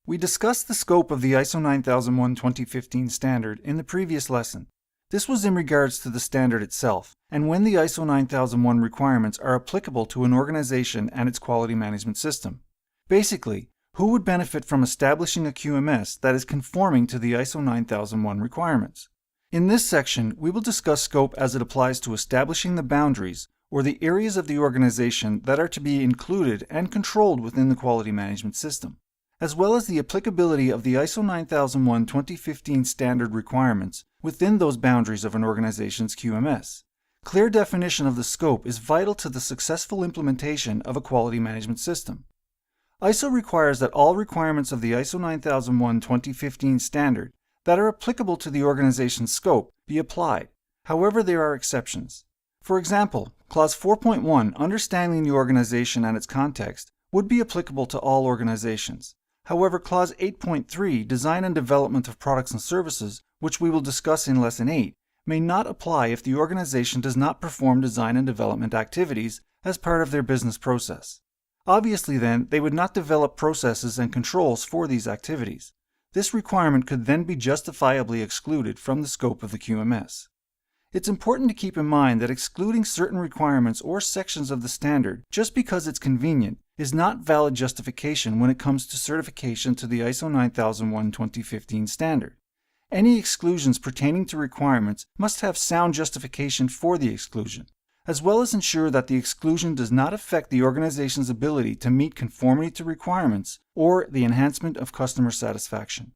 We discussed the scope of the ISO 9001:2015 standard in the previous lesson. This was in regards to the standard itself, and when the ISO 9001 requirements are applicable to an organization and its quality management system. Basically, who would benefit from establishing a QMS that is conforming to the ISO 9001 requirements? In this section, we will discuss scope as it applies to establishing the boundaries or the areas of the organization that are to be included and controlled within the quality management system, as well as the applicability of the ISO 9001:2015 standard requirements within those boundaries of an organization's QMS. Clear definition of the scope is vital to the successful implementation of a quality management system. ISO requires that all requirements of the ISO 9001:2015 standard that are applicable to the organization's scope be applied. However, there are exceptions. For example, Clause 4.1, Understanding the organization and its context, would be applicable to all organizations. However, Clause 8.3, Design and Development of Products and Services, which we will discuss in Lesson 8, may not apply if the organization does not perform design and development activities as part of their business process. Obviously then, they would not develop processes and controls for these activities. This requirement could then be justifiably excluded from the scope of the QMS. It's important to keep in mind that excluding certain requirements or sections of the standard just because it's convenient is not valid justification when it comes to certification to the ISO 9001:2015 standard. Any exclusions pertaining to requirements must have sound justification for the exclusion, as well as ensure that the exclusion does not affect the organization's ability to meet conformity to requirements or the enhancement of customer satisfaction.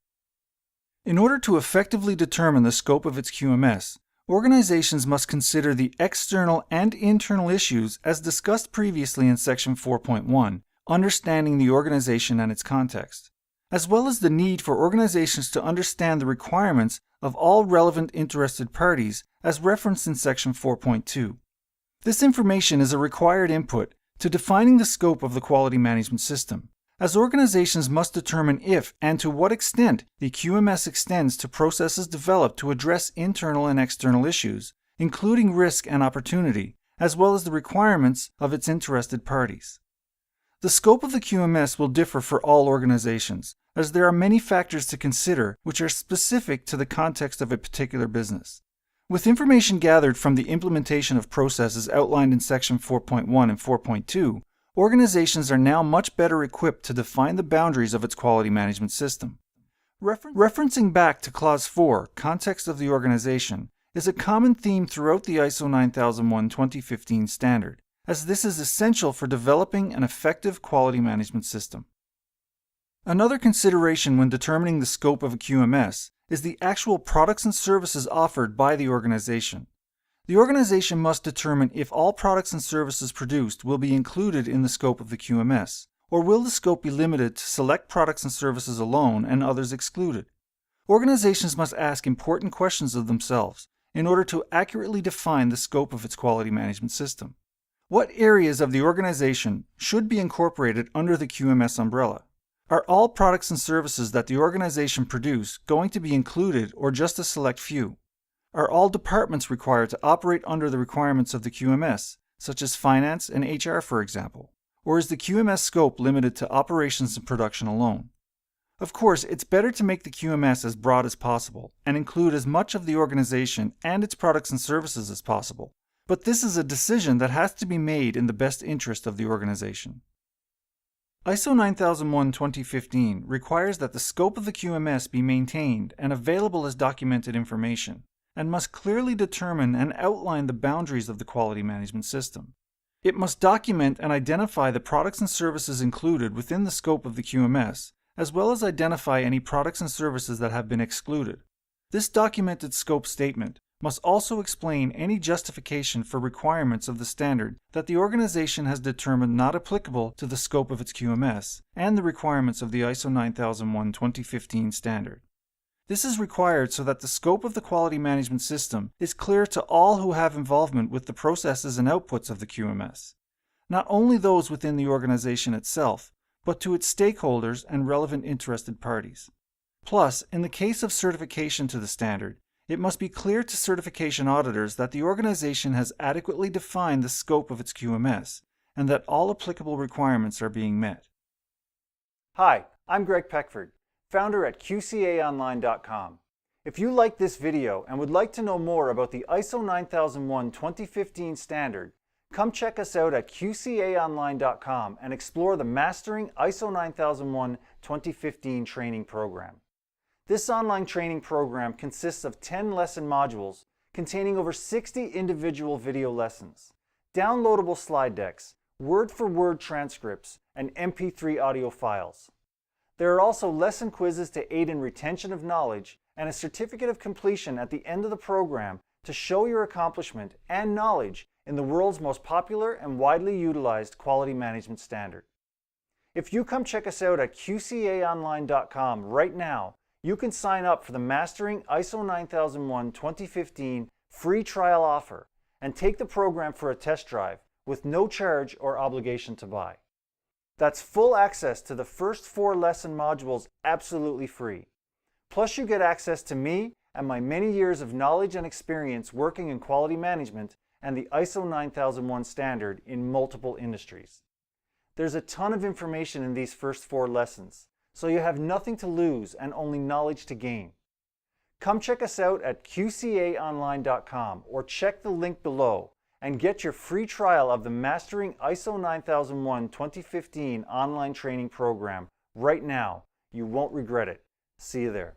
In order to effectively determine the scope of its QMS, organizations must consider the external and internal issues as discussed previously in Section 4.1, Understanding the Organization and its Context, as well as the need for organizations to understand the requirements of all relevant interested parties as referenced in Section 4.2. This information is a required input to defining the scope of the quality management system, as organizations must determine if and to what extent the QMS extends to processes developed to address internal and external issues, including risk and opportunity, as well as the requirements of its interested parties. The scope of the QMS will differ for all organizations, as there are many factors to consider which are specific to the context of a particular business. With information gathered from the implementation of processes outlined in Section 4.1 and 4.2, organizations are now much better equipped to define the boundaries of its quality management system. Referencing back to Clause 4, Context of the Organization, is a common theme throughout the ISO 9001:2015 standard, as this is essential for developing an effective quality management system. Another consideration when determining the scope of a QMS is the actual products and services offered by the organization. The organization must determine if all products and services produced will be included in the scope of the QMS, or will the scope be limited to select products and services alone and others excluded. Organizations must ask important questions of themselves in order to accurately define the scope of its quality management system. What areas of the organization should be incorporated under the QMS umbrella? Are all products and services that the organization produce going to be included or just a select few? Are all departments required to operate under the requirements of the QMS, such as finance and HR, for example? Or is the QMS scope limited to operations and production alone? Of course, it's better to make the QMS as broad as possible and include as much of the organization and its products and services as possible, but this is a decision that has to be made in the best interest of the organization. ISO 9001:2015 requires that the scope of the QMS be maintained and available as documented information, and must clearly determine and outline the boundaries of the quality management system. It must document and identify the products and services included within the scope of the QMS, as well as identify any products and services that have been excluded. This documented scope statement must also explain any justification for requirements of the standard that the organization has determined not applicable to the scope of its QMS and the requirements of the ISO 9001:2015 standard. This is required so that the scope of the quality management system is clear to all who have involvement with the processes and outputs of the QMS, not only those within the organization itself, but to its stakeholders and relevant interested parties. Plus, in the case of certification to the standard, it must be clear to certification auditors that the organization has adequately defined the scope of its QMS and that all applicable requirements are being met. Hi, I'm Greg Peckford, founder at QCAonline.com. If you like this video and would like to know more about the ISO 9001:2015 standard, come check us out at QCAonline.com and explore the Mastering ISO 9001:2015 training program. This online training program consists of 10 lesson modules containing over 60 individual video lessons, downloadable slide decks, word-for-word transcripts, and MP3 audio files. There are also lesson quizzes to aid in retention of knowledge and a certificate of completion at the end of the program to show your accomplishment and knowledge in the world's most popular and widely utilized quality management standard. If you come check us out at QCAonline.com right now, you can sign up for the Mastering ISO 9001:2015 free trial offer and take the program for a test drive with no charge or obligation to buy. That's full access to the first 4 lesson modules absolutely free. Plus you get access to me and my many years of knowledge and experience working in quality management and the ISO 9001 standard in multiple industries. There's a ton of information in these first 4 lessons, so you have nothing to lose and only knowledge to gain. Come check us out at QCAonline.com or check the link below and get your free trial of the Mastering ISO 9001:2015 online training program right now. You won't regret it. See you there.